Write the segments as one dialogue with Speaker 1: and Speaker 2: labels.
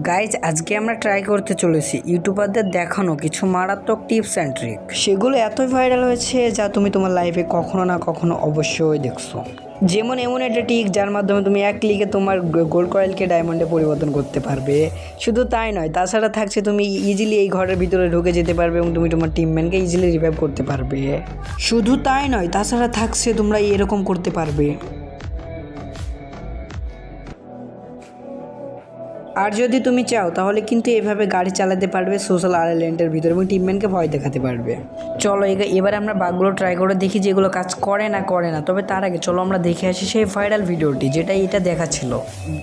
Speaker 1: Guys আজকে আমরা try করতে চলেছি ইউটিউবারদের দেখানো কিছু মারাত্মক টিপস অ্যান্ড ট্রিক। সেগুলো এতই ভাইরাল হয়েছে যা তুমি তোমার লাইফে কখনো না কখনো অবশ্যই দেখছো। যেমন এমন একটা ট্রিক যার মাধ্যমে তুমি এক ক্লিকে তোমার গোল্ড কয়েলকে ডায়মন্ডে পরিবর্তন করতে পারবে। শুধু তাই নয়, তাছাড়া থাকছে তুমি ইজিলি এই ঘরের ভিতরে ঢুকে যেতে পারবে এবং তুমি তোমার টিমম্যানকে ইজিলি রিভাইভ করতে পারবে। শুধু তাই নয়, তাছাড়া থাকছে তোমরা এরকম করতে পারবে। আর যদি তুমি চাও তাহলে কিন্তু এভাবে গাড়ি চালাতে পারবে সোশ্যাল আইল্যান্ডের ভিতরে এবং টিমম্যানকে ভয় দেখাতে পারবে। চলো এবার আমরা বাগগুলো ট্রাই করে দেখি যেগুলো কাজ করে না। তবে তার আগে চলো আমরা দেখে আসি সেই ভাইরাল ভিডিওটি যেটা এটা দেখাচ্ছিল।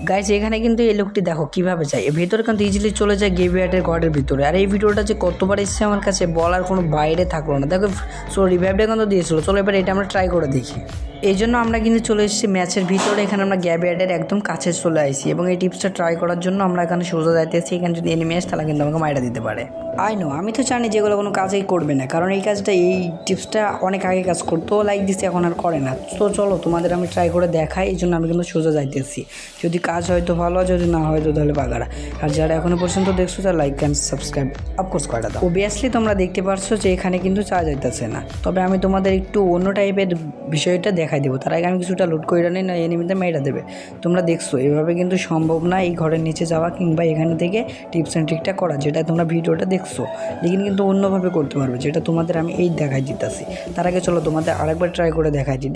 Speaker 1: গাইজ এখানে কিন্তু এই লোকটি দেখো কীভাবে যায়, এর ভিতরে কিন্তু ইজিলি চলে যায় গেভিয়ার্ডের ঘরের ভিতরে। আর এই ভিডিওটা যে কতবার এসছে আমার কাছে বলার কোনো বাইরে থাকলো না। দেখো রিভাইভটা কিন্তু দিয়েছিল। চলো এবার এটা আমরা ট্রাই করে দেখি। এই জন্য আমরা কিন্তু চলে এসেছি ম্যাচের ভিতরে। এখানে আমরা গ্যাভিয়ার্ডের একদম কাছে চলে আসি এবং এই টিপসটা ট্রাই করার জন্য আমরা এখানে সোজা যাইতেছি। এখানে যদি এনিমি আসে তাহলে কিন্তু আমাকে মাইরা দিতে পারে। আমি তো জানি যেগুলো কোনো কাজেই করবে না, কারণ এই কাজটা এই টিপসটা অনেক আগে কাজ করতো, লাইক দিচ্ছে এখন আর করে না। তো চলো তোমাদের আমি ট্রাই করে দেখাই। এই জন্য আমি কিন্তু সোজা যাইতেছি। যদি কাজ হয়তো ভালো হয়, যদি না হয়তো তাহলে বাগারা। আর যারা এখনো পর্যন্ত দেখছো তারা লাইক অ্যান্ড সাবস্ক্রাইব অফকোর্স করে দাও। অবভিয়াসলি তোমরা দেখতে পারছো যে এখানে কিন্তু চার্জ যাইতেছে না। তবে আমি তোমাদের একটু অন্য টাইপের বিষয়টা দেখাই দেবো। তার আগে আমি কিছুটা লোড করে নিই, না এনিমিতে মেয়েরা দেবে। তোমরা দেখছো এভাবে কিন্তু সম্ভব না এই ঘরের নিচে যাওয়া কিংবা এখানে থেকে টিপস অ্যান্ড ট্রিকটা করা, যেটা তোমরা ভিডিওটা দেখছো। লেকিন কিন্তু অন্যভাবে করতে পারবে, যেটা তোমাদের আমি এই দেখাই দিতেছি। তার আগে চলো তোমাদের আরেকবার ট্রাই করে দেখাই দিই।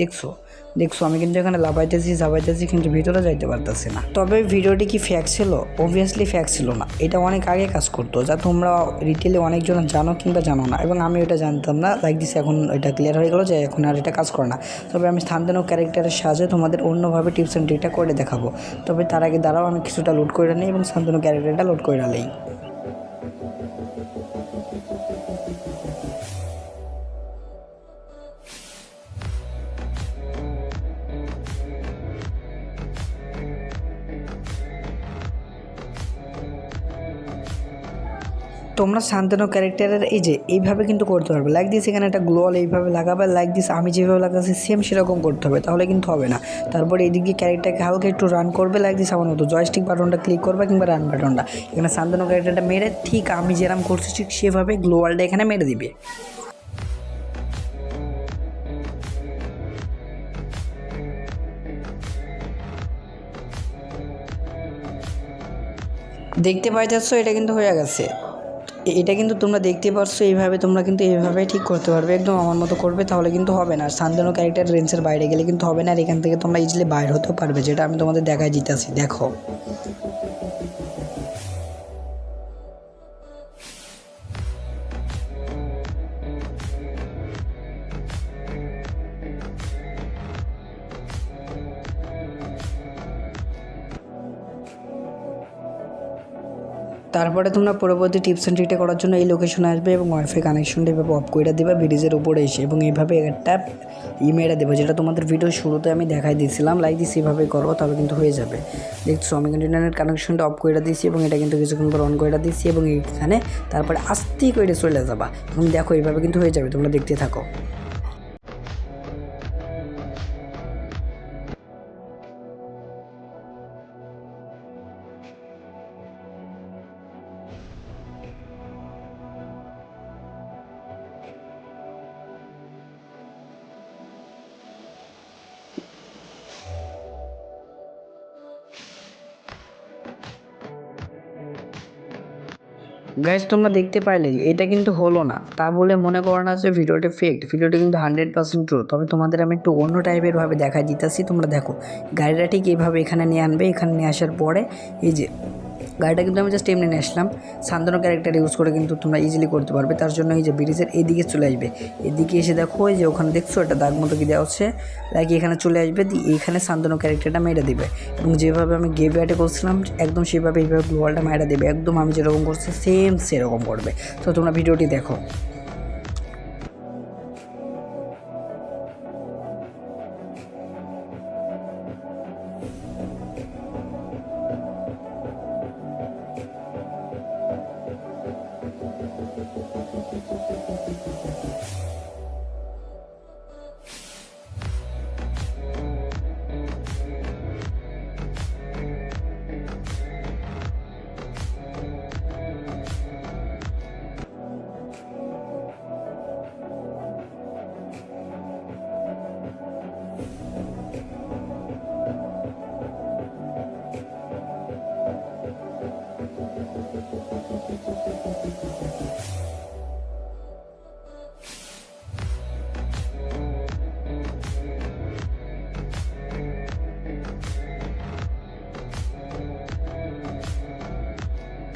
Speaker 1: দেখছো আমি কিন্তু এখানে লাফাইতেছি কিন্তু ভিতরে যাইতে পারতেছি না। তবে ভিডিওটি কি ফ্যাক ছিল? অবভিয়াসলি ফ্যাক ছিল না। এটা অনেক আগে কাজ করতো, যা তোমরা রিটেলে অনেকজন জানো কিংবা জানো না, এবং আমি এটা জানতাম না। লাইক দিছি, এখন এটা ক্লিয়ার হয়ে গেলো যে এখন আর এটা কাজ করে না। তবে আমি স্থানদানো ক্যারেক্টারের সাহায্যে তোমাদের অন্যভাবে টিপস অ্যান্ড ট্রিকটা করে দেখাবো। তবে তার আগে দাঁড়াও, আমি কিছুটা লোড করে নিই এবং স্থানদানো ক্যারেক্টারটা লোড করে নিই। তোমরা শান্তনু ক্যারেক্টারের এইভাবে কিন্তু করতে পারবে। লাইক দিস এখানে একটা গ্লোয়াল এইভাবে লাগাবে, লাইক দিস আমি যেভাবে লাগাচ্ছি সেম সেরকম করতে হবে, তাহলে কিন্তু হবে না। তারপরে এই দিক দিয়ে ক্যারেক্টারকে হালকা একটু রান করবে, লাইক দিস আমার মতো জয়স্টিক বাটনটা ক্লিক করবে কিংবা রান বাটনটা। এখানে শান্তনু ক্যারেক্টারটা মেরে ঠিক আমি যেরকম করছি ঠিক সেভাবে গ্লোয়ালটা এখানে মেরে দিবে। দেখতে পাইতেছো এটা কিন্তু হয়ে গেছে। এটা কিন্তু তোমরা দেখতে পারছো, এইভাবে তোমরা কিন্তু এইভাবে ঠিক করতে পারবে, একদম আমার মতো করবে, তাহলে কিন্তু হবে না। শান্তনু ক্যারেক্টার রেঞ্জের বাইরে গেলে কিন্তু হবে না। আর এখান থেকে তোমরা ইজিলি বাইর হতেও পারবে, যেটা আমি তোমাদের দেখাই দিতেছি। দেখো তারপরে তোমরা পরবর্তী টিপস অ্যান্ড ট্রিকটা করার জন্য এই লোকেশনে আসবে এবং ওয়াইফাই কানেকশনটা এভাবে অফ করে দেবে ব্রিজের উপরে এসে, এবং এইভাবে একটা ইমেলটা দেবে, যেটা তোমাদের ভিডিও শুরুতে আমি দেখাই দিয়েছিলাম। লাইক দিস এইভাবে করো, তাহলে কিন্তু হয়ে যাবে। দেখছো আমি কিন্তু ইন্টারনেট কানেকশনটা অফ করে দিয়েছি এবং এটা কিন্তু কিছুক্ষণ পর অন করে দিচ্ছি, এবং এইখানে তারপরে আস্তে করে চলে যাবা এবং দেখো এইভাবে কিন্তু হয়ে যাবে। তোমরা দেখতে থাকো। গাইজ তোমরা দেখতে পাইলে এটা কিন্তু হলো না, তা বলে মনে করো না যে ভিডিওটা ফেক। ভিডিওটা কিন্তু 100% ট্রু। তবে তোমাদের আমি একটু অন্য টাইপের ভাবে দেখাই দিতেছি। তোমরা দেখো গাড়িটা ঠিক এইভাবে এখানে নিয়ে আনবে। এখানে নিয়ে আসার পরে গাড়িটা কিন্তু আমি জাস্ট এমনি নিয়ে আসলাম। শান্তনু ক্যারেক্টার ইউজ করে কিন্তু তোমরা ইজিলি করতে পারবে। তার জন্য ব্রিজের এদিকে চলে আসবে। এদিকে এসে দেখো ওখানে দেখছো একটা দাগ মতো কি দেওয়া হচ্ছে, লাইক এখানে চলে আসবে। এইখানে শান্তনু ক্যারেক্টারটা মেরে দিবে এবং যেভাবে আমি গেভিয়ার্ডে করছিলাম একদম সেভাবে এইভাবে গ্লোয়ালটা মেরে দেবে। একদম আমি যেরকম করছি সেম সেরকম করবে। তো তোমরা ভিডিওটি দেখো।